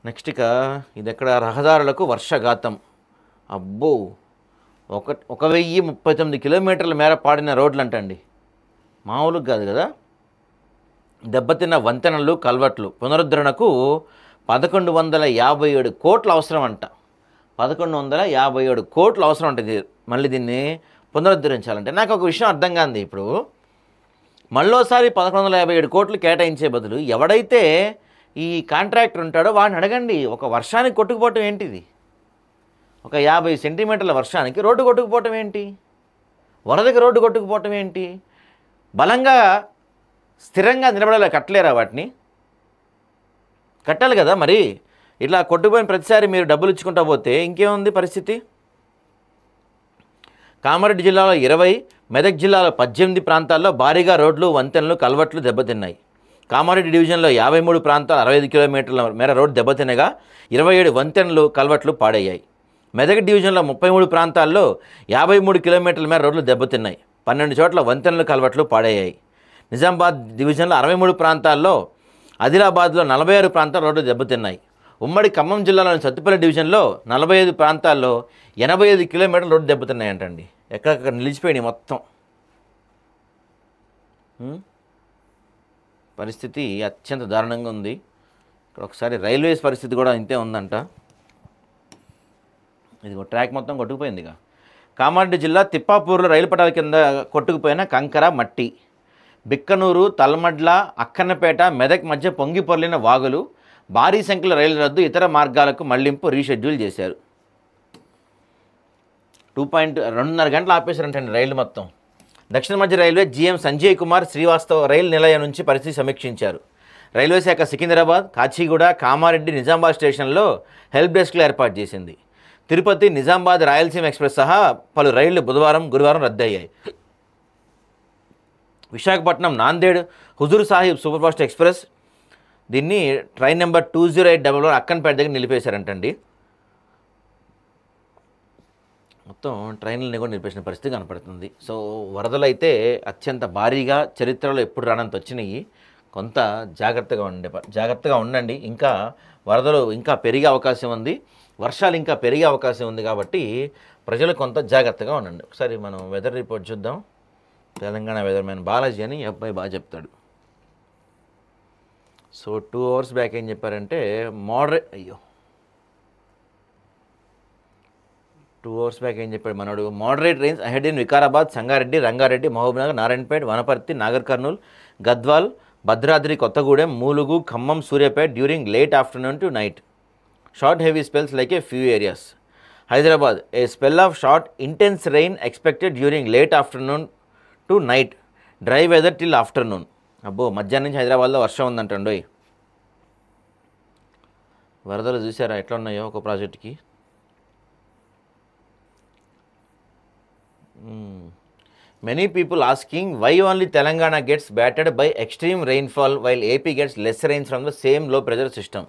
Next ఇక ఇది ఎక్కడ రహదారులకు వర్షఘాతం. అబ్బో 1039 కిలోమీటర్ల మేర పాడిన రోడ్లు అంటండి, మామూలుగా కాదు కదా. దెబ్బతిన్న వంతెనలు కల్వర్ట్లు పునరుద్ధరణకు 1157 కోట్లు అవసరం అంట. 1157 కోట్లు అవసరం ఉంటుంది మళ్ళీ దీన్ని పునరుద్ధరించాలంటే. నాకు ఒక విషయం అర్థం కాంది, ఇప్పుడు మళ్ళోసారి 1157 కోట్లు కేటాయించే బదులు ఎవడైతే ఈ కాంట్రాక్టర్ ఉంటాడో వాడిని అడగండి. ఒక వర్షానికి కొట్టుకుపోవటం ఏంటిది? ఒక 50 సెంటీమీటర్ల వర్షానికి రోడ్డు కొట్టుకుపోవటం ఏంటి? వరదకి రోడ్డు కొట్టుకుపోవటం ఏంటి? బలంగా స్థిరంగా నిలబడేలా కట్టలేరా వాటిని? కట్టాలి కదా మరి. ఇట్లా కొట్టుకుపోయిన ప్రతిసారి మీరు డబ్బులు ఇచ్చుకుంటా పోతే ఇంకేముంది పరిస్థితి? కామారెడ్డి జిల్లాలో 20, మెదక్ జిల్లాలో 18 ప్రాంతాల్లో భారీగా రోడ్లు, వంతెనలు, కల్వర్ట్లు దెబ్బతిన్నాయి. కామారెడ్డి డివిజన్లో 53 ప్రాంతాలు 65 కిలోమీటర్ల మేర రోడ్డు దెబ్బతినగా 27 వంతెనలు, కల్వర్ట్లు పాడయ్యాయి. మెదక్ డివిజన్లో 33 ప్రాంతాల్లో 53 కిలోమీటర్ల మేర రోడ్లు దెబ్బతిన్నాయి. 12 చోట్ల వంతెనలు, కల్వర్ట్లు పాడయ్యాయి. నిజామాబాద్ డివిజన్లో 63 ప్రాంతాల్లో, ఆదిలాబాద్లో 46 ప్రాంతాల రోడ్లు దెబ్బతిన్నాయి. ఉమ్మడి ఖమ్మం జిల్లాలోని సత్తుపల్లి డివిజన్లో 45 ప్రాంతాల్లో 85 కిలోమీటర్ల రోడ్డు దెబ్బతిన్నాయంటండి. ఎక్కడెక్కడ నిలిచిపోయినాయి మొత్తం. పరిస్థితి అత్యంత దారుణంగా ఉంది. ఇక్కడ ఒకసారి రైల్వేస్ పరిస్థితి కూడా ఇంతే ఉందంట. ఇది ట్రాక్ మొత్తం కొట్టుకుపోయిందిగా. కామారెడ్డి జిల్లా తిప్పాపూర్లో రైలు పట్టాల కింద కొట్టుకుపోయిన కంకర, మట్టి. బిక్కనూరు, తల్మడ్ల, అక్కన్నపేట, మెదక్ మధ్య పొంగి పొర్లిన వాగులు. భారీ సంఖ్యలో రైలు రద్దు, ఇతర మార్గాలకు మళ్లింపు రీషెడ్యూల్ చేశారు. 2.5 గంటలు ఆపేశారంటండి రైలు మొత్తం. దక్షిణ మధ్య రైల్వే జీఎం సంజయ్ కుమార్ శ్రీవాస్తవ్ రైలు నిలయం నుంచి పరిస్థితి సమీక్షించారు. రైల్వే శాఖ సికింద్రాబాద్, కాచిగూడ, కామారెడ్డి, నిజామాబాద్ స్టేషన్లో హెల్ప్ డెస్క్లు ఏర్పాటు చేసింది. తిరుపతి, నిజామాబాద్, రాయలసీమ ఎక్స్ప్రెస్ సహా పలు రైళ్లు బుధవారం, గురువారం రద్దయ్యాయి. విశాఖపట్నం, నాందేడ్, హుజూర్ సాహిబ్ సూపర్ఫాస్ట్ ఎక్స్ప్రెస్ దీన్ని ట్రైన్ నెంబర్ 2081 అక్కన్పేట దగ్గర నిలిపేశారంటండి. మొత్తం ట్రైన్లని కూడా నిలిపేసిన పరిస్థితి కనపడుతుంది. సో వరదలు అయితే అత్యంత భారీగా చరిత్రలో ఎప్పుడు రానంత వచ్చినాయి. కొంత జాగ్రత్తగా ఉండండి. ఇంకా వరదలు ఇంకా పెరిగే అవకాశం ఉంది, వర్షాలు ఇంకా పెరిగే అవకాశం ఉంది. కాబట్టి ప్రజలు కొంత జాగ్రత్తగా ఉండండి. ఒకసారి మనం వెదర్ రిపోర్ట్ చూద్దాం. తెలంగాణ వెదర్ మ్యాన్ బాలాజీ అని అబ్బాయి బాగా చెప్తాడు. సో 2 అవర్స్ బ్యాక్ ఏం చెప్పారంటే 2 అవర్స్ బ్యాక్ ఏం చెప్పాడు మనోడు, moderate rains ahead in Vikarabad, Sangareddy, Rangareddy, Mahabubnagar, Narayanpet, Wanaparthy, Nagar Kurnool, Gadwal, Bhadradri Kothagudem, Mulugu, Khammam, Suryapet during late afternoon to night. Short heavy spells like a few areas. Hyderabad a spell of short intense rain expected during late afternoon to night. Dry weather till afternoon. అబ్బో మధ్యాహ్నం నుంచి హైదరాబాద్లో వర్షం ఉందంటండోయ్. వరదలు చూసారా ఎట్లా ఉన్నాయో ఒక ప్రాజెక్ట్కి. Many people asking why only Telangana gets battered by extreme rainfall while AP gets less rain from the same low pressure system.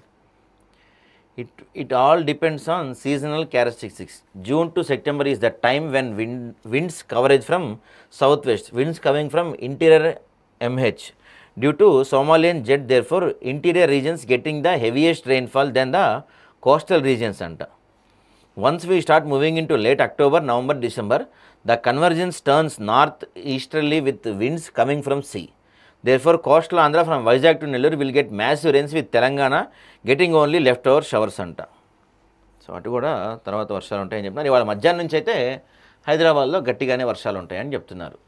It all depends on seasonal characteristics. June to September is the time when winds coverage from southwest, winds coming from interior MH. Due to Somalian jet, therefore, interior regions getting the heaviest rainfall than the coastal regions anta. Once we start moving into late October, November, December, the convergence turns north-easterly with winds coming from sea. Therefore, coastal Andhra from Vizag to Nellore will get massive rains with Telangana getting only leftover showers anta. So అటు కూడా తర్వాత వర్షాలు ఉంటాయని చెప్తున్నారు. ఇవాళ మధ్యాహ్నం నుంచి అయితే హైదరాబాద్లో గట్టిగానే వర్షాలు ఉంటాయని చెప్తున్నారు.